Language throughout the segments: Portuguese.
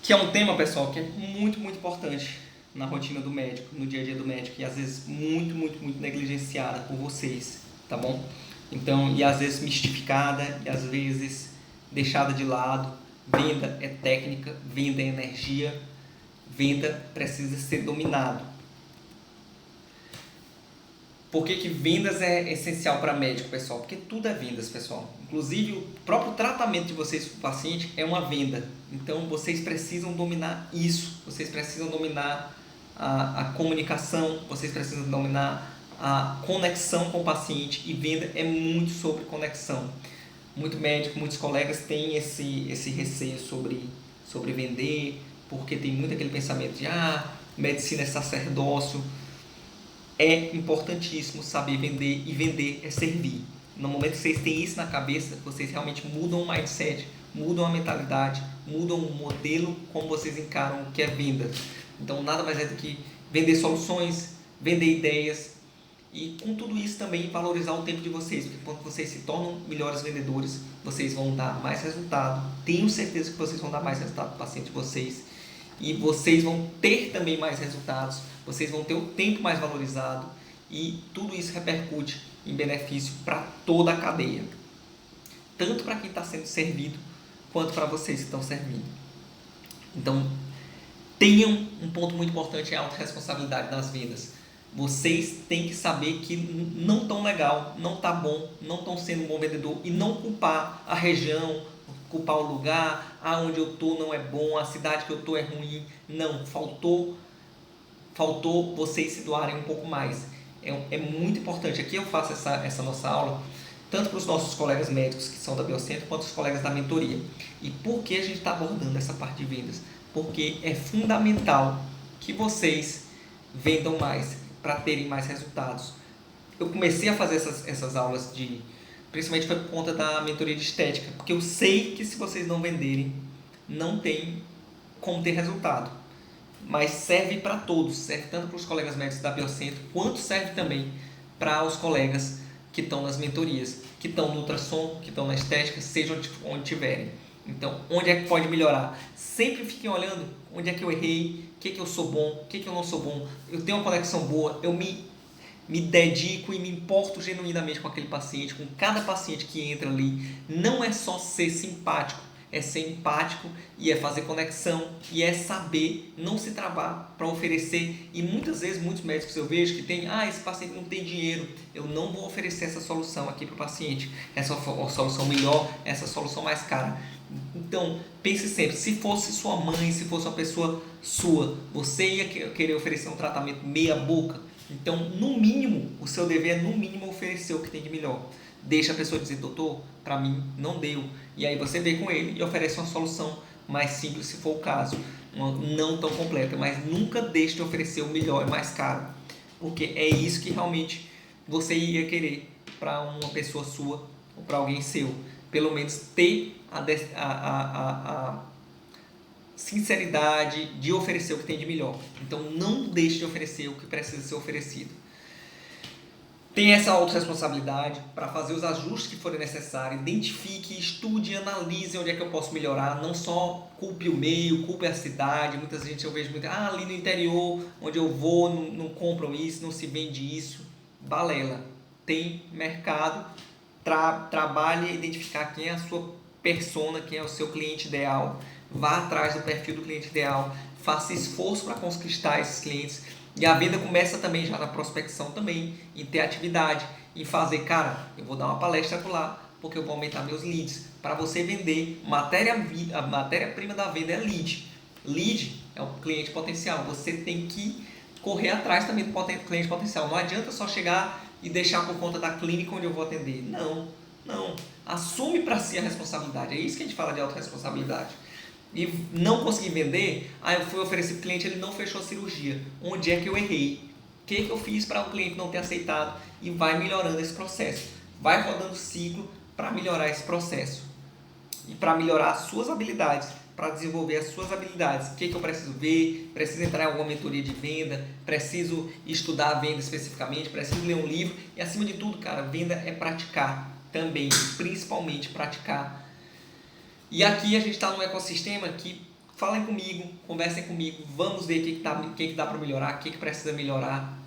Que é um tema, pessoal, que é muito, muito importante na rotina do médico, no dia a dia do médico, e às vezes muito, muito, muito negligenciada por vocês, tá bom? Então, e às vezes mistificada, e às vezes deixada de lado. Venda é técnica, venda é energia, venda precisa ser dominado. Por que vendas é essencial para médico, pessoal? Porque tudo é vendas, pessoal. Inclusive, o próprio tratamento de vocês com o paciente é uma venda. Então, vocês precisam dominar isso. Vocês precisam dominar a comunicação, vocês precisam dominar a conexão com o paciente. E venda é muito sobre conexão. Muito médico, muitos colegas têm esse receio sobre vender, porque tem muito aquele pensamento de medicina é sacerdócio. É importantíssimo saber vender, e vender é servir. No momento que vocês têm isso na cabeça, vocês realmente mudam o mindset, mudam a mentalidade, mudam o modelo como vocês encaram o que é venda. Então, nada mais é do que vender soluções, vender ideias e, com tudo isso, também valorizar o tempo de vocês, porque quando vocês se tornam melhores vendedores, vocês vão dar mais resultado. Tenho certeza que vocês vão dar mais resultado para o paciente de vocês. E vocês vão ter também mais resultados, vocês vão ter o tempo mais valorizado e tudo isso repercute em benefício para toda a cadeia, tanto para quem está sendo servido quanto para vocês que estão servindo. Então, tenham um ponto muito importante: é a autorresponsabilidade nas vendas. Vocês têm que saber que não estão legal, não está bom, não estão sendo um bom vendedor e não culpar a região, culpar o lugar, onde eu estou não é bom, a cidade que eu estou é ruim. Não, faltou vocês se doarem um pouco mais. É muito importante. Aqui eu faço essa nossa aula tanto para os nossos colegas médicos que são da Biocentro, quanto os colegas da mentoria. E por que a gente está abordando essa parte de vendas? Porque é fundamental que vocês vendam mais para terem mais resultados. Eu comecei a fazer essas aulas principalmente foi por conta da mentoria de estética, porque eu sei que se vocês não venderem, não tem como ter resultado. Mas serve para todos, serve tanto para os colegas médicos da Biocentro, quanto serve também para os colegas que estão nas mentorias, que estão no ultrassom, que estão na estética, seja onde tiverem. Então, onde é que pode melhorar? Sempre fiquem olhando onde é que eu errei, o que eu sou bom, o que eu não sou bom. Eu tenho uma conexão boa, eu me dedico e me importo genuinamente com aquele paciente, com cada paciente que entra ali. Não é só ser simpático, é ser empático e é fazer conexão e é saber não se travar para oferecer. E muitas vezes, muitos médicos eu vejo que tem, esse paciente não tem dinheiro, eu não vou oferecer essa solução aqui para o paciente, essa solução melhor, essa solução mais cara. Então, pense sempre, se fosse sua mãe, se fosse uma pessoa sua, você ia querer oferecer um tratamento meia boca? Então, no mínimo, o seu dever é no mínimo oferecer o que tem de melhor. Deixa a pessoa dizer: doutor, para mim não deu. E aí você vê com ele e oferece uma solução mais simples, se for o caso, não tão completa, mas nunca deixe de oferecer o melhor e mais caro, porque é isso que realmente você ia querer para uma pessoa sua ou para alguém seu. Pelo menos ter a sinceridade de oferecer o que tem de melhor. Então, não deixe de oferecer o que precisa ser oferecido. Tenha essa autorresponsabilidade para fazer os ajustes que forem necessários. Identifique, estude, analise onde é que eu posso melhorar. Não só culpe o meio, culpe a cidade. Muita gente eu vejo muito, ali no interior, onde eu vou, não compram isso, não se vende isso. Balela. Tem mercado. Trabalhe a identificar quem é a sua persona, quem é o seu cliente ideal. Vá atrás do perfil do cliente ideal. Faça esforço para conquistar esses clientes. E a venda começa também já na prospecção também, em ter atividade, em fazer, eu vou dar uma palestra lá, porque eu vou aumentar meus leads. Para você vender, a matéria-prima da venda é lead. Lead é o cliente potencial. Você tem que correr atrás também do cliente potencial. Não adianta só chegar e deixar por conta da clínica onde eu vou atender. Não. Assume para si a responsabilidade. É isso que a gente fala de autorresponsabilidade. E não consegui vender, eu fui oferecer para o cliente, ele não fechou a cirurgia. Onde é que eu errei? O que eu fiz para o cliente não ter aceitado? E vai melhorando esse processo. Vai rodando ciclo para melhorar esse processo. E para melhorar as suas habilidades, para desenvolver as suas habilidades. O que eu preciso ver? Preciso entrar em alguma mentoria de venda? Preciso estudar a venda especificamente? Preciso ler um livro? E acima de tudo, venda é praticar também, principalmente praticar. E aqui a gente está num ecossistema que falem comigo, conversem comigo, vamos ver o que dá para melhorar, o que precisa melhorar.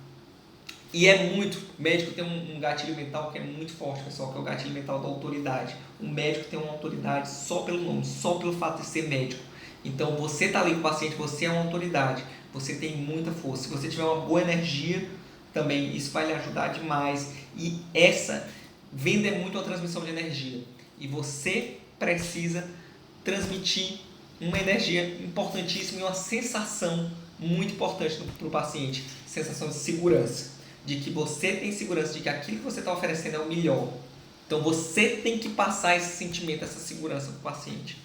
E o médico tem um gatilho mental que é muito forte, pessoal, que é o gatilho mental da autoridade. O médico tem uma autoridade só pelo nome, só pelo fato de ser médico. Então, você está ali com o paciente, você é uma autoridade, você tem muita força. Se você tiver uma boa energia, também isso vai lhe ajudar demais. E essa venda é muito a transmissão de energia. E você precisa transmitir uma energia importantíssima e uma sensação muito importante para o paciente. Sensação de segurança. De que você tem segurança de que aquilo que você está oferecendo é o melhor. Então, você tem que passar esse sentimento, essa segurança para o paciente.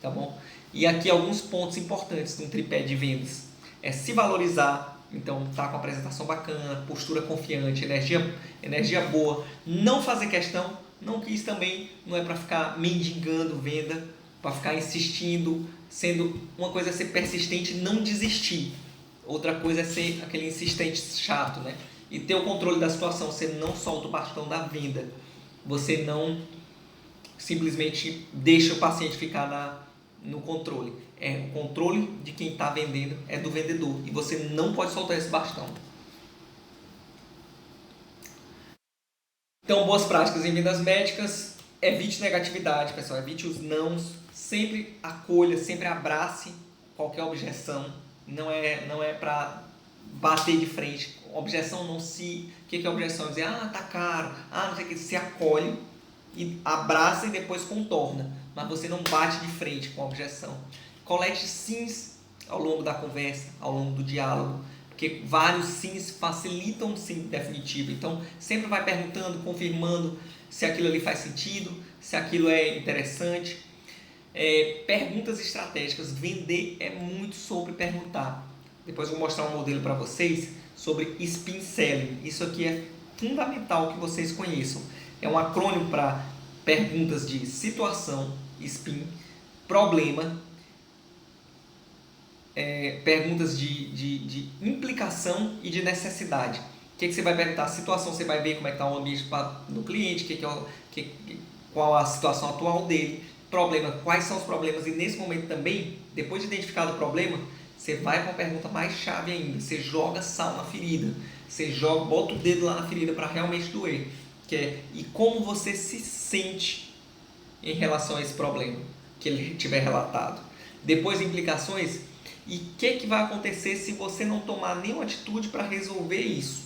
Tá bom? E aqui alguns pontos importantes no tripé de vendas. É se valorizar, então tá com a apresentação bacana, postura confiante, energia boa, não fazer questão, não que isso também não é para ficar mendigando venda, para ficar insistindo, sendo uma coisa é ser persistente e não desistir, outra coisa é ser aquele insistente chato, né? E ter o controle da situação, você não solta o bastão da venda, você não simplesmente deixa o paciente ficar no controle. O controle de quem está vendendo é do vendedor e você não pode soltar esse bastão. Então, boas práticas em vendas médicas. Evite negatividade, pessoal. Evite os nãos. Sempre acolha, sempre abrace qualquer objeção. Não é para bater de frente. Objeção não se... O que é objeção? Dizer, tá caro. Não sei o que. Se acolhe e abraça e depois contorna. Mas você não bate de frente com a objeção. Colete sims ao longo da conversa, ao longo do diálogo, porque vários sims facilitam o sim definitivo. Então, sempre vai perguntando, confirmando se aquilo ali faz sentido, se aquilo é interessante. Perguntas estratégicas. Vender é muito sobre perguntar. Depois eu vou mostrar um modelo para vocês sobre spin selling. Isso aqui é fundamental que vocês conheçam. É um acrônimo para perguntas de situação, spin, problema, perguntas de implicação e de necessidade. O que você vai perguntar? Situação, você vai ver como é que está o ambiente do cliente, qual a situação atual dele. Problema, quais são os problemas? E nesse momento também, depois de identificado o problema, você vai para uma pergunta mais chave ainda. Você joga sal na ferida. Você bota o dedo lá na ferida para realmente doer. E como você se sente em relação a esse problema que ele tiver relatado. Depois, implicações. E o que vai acontecer se você não tomar nenhuma atitude para resolver isso?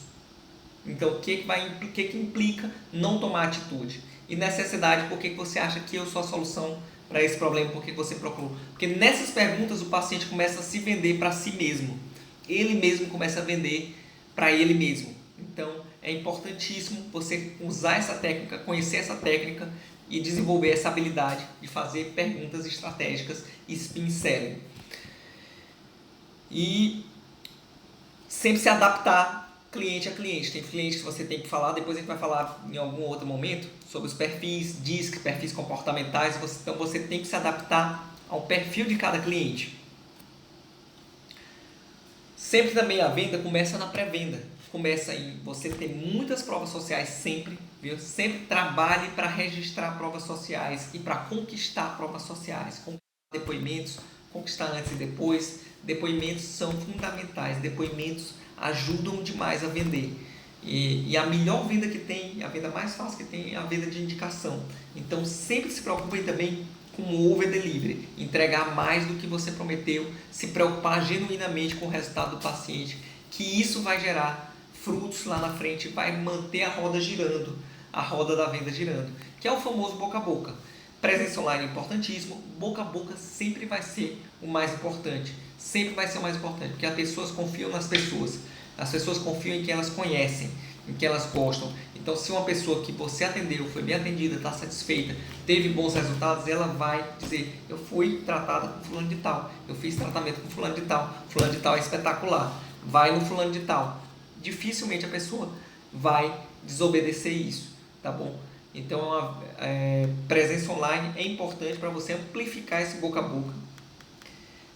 Então, o que implica não tomar atitude? E necessidade, por que você acha que eu sou a solução para esse problema? Por que você procurou? Porque nessas perguntas o paciente começa a se vender para si mesmo. Ele mesmo começa a vender para ele mesmo. Então, é importantíssimo você usar essa técnica, conhecer essa técnica e desenvolver essa habilidade de fazer perguntas estratégicas e spin selling. E sempre se adaptar cliente a cliente. Tem clientes que você tem que falar, depois a gente vai falar em algum outro momento sobre os perfis DISC, perfis comportamentais. Então você tem que se adaptar ao perfil de cada cliente. Sempre também a venda começa na pré-venda. Começa em você ter muitas provas sociais sempre, viu? Sempre trabalhe para registrar provas sociais e para conquistar provas sociais. Conquistar depoimentos, conquistar antes e depois. Depoimentos são fundamentais, depoimentos ajudam demais a vender. E a melhor venda que tem, a venda mais fácil que tem é a venda de indicação. Então sempre se preocupem também com o over delivery, entregar mais do que você prometeu, se preocupar genuinamente com o resultado do paciente, que isso vai gerar frutos lá na frente, vai manter a roda girando, a roda da venda girando, que é o famoso boca a boca. Presença online é importantíssimo, boca a boca sempre vai ser o mais importante, sempre vai ser o mais importante, porque as pessoas confiam nas pessoas, as pessoas confiam em quem elas conhecem, em quem elas gostam. Então, se uma pessoa que você atendeu, foi bem atendida, está satisfeita, teve bons resultados, ela vai dizer, eu fui tratada com fulano de tal, eu fiz tratamento com fulano de tal é espetacular, vai no fulano de tal. Dificilmente a pessoa vai desobedecer isso, tá bom? Então, a presença online é importante para você amplificar esse boca a boca.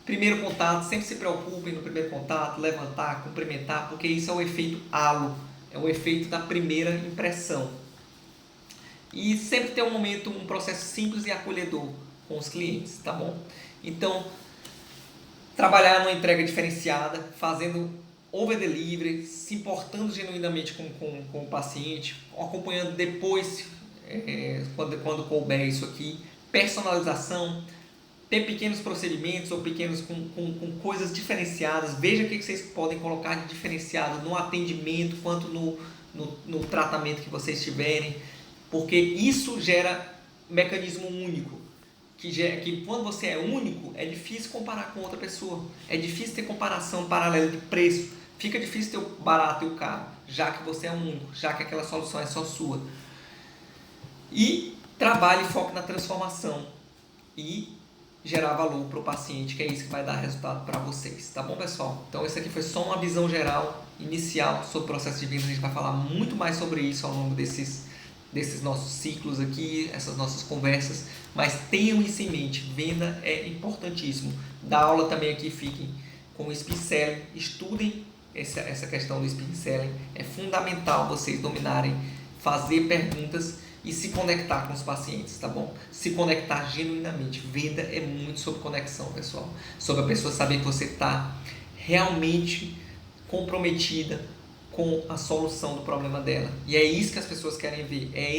Primeiro contato, sempre se preocupem no primeiro contato, levantar, cumprimentar, porque isso é o efeito halo, é o efeito da primeira impressão. E sempre ter um processo simples e acolhedor com os clientes, tá bom? Então, Trabalhar numa entrega diferenciada, fazendo over delivery, se importando genuinamente com o paciente, acompanhando depois, quando couber isso aqui, personalização, ter pequenos procedimentos ou pequenos com coisas diferenciadas. Veja o que vocês podem colocar de diferenciado no atendimento quanto no tratamento que vocês tiverem, porque isso gera mecanismo único. Que quando você é único, é difícil comparar com outra pessoa, é difícil ter comparação paralela de preço, fica difícil ter o barato e o caro, já que você é único, já que aquela solução é só sua. E trabalhe e foque na transformação e gerar valor para o paciente, que é isso que vai dar resultado para vocês, tá bom, pessoal? Então isso aqui foi só uma visão geral, inicial, sobre o processo de venda. A gente vai falar muito mais sobre isso ao longo desses nossos ciclos aqui, essas nossas conversas, mas tenham isso em mente, venda é importantíssimo. Da aula também aqui, fiquem com o Speed Selling, estudem essa questão do Speed Selling, é fundamental vocês dominarem, fazer perguntas e se conectar com os pacientes, tá bom? Se conectar genuinamente. Venda é muito sobre conexão, pessoal, sobre a pessoa saber que você está realmente comprometida com a solução do problema dela. E é isso que as pessoas querem ver, é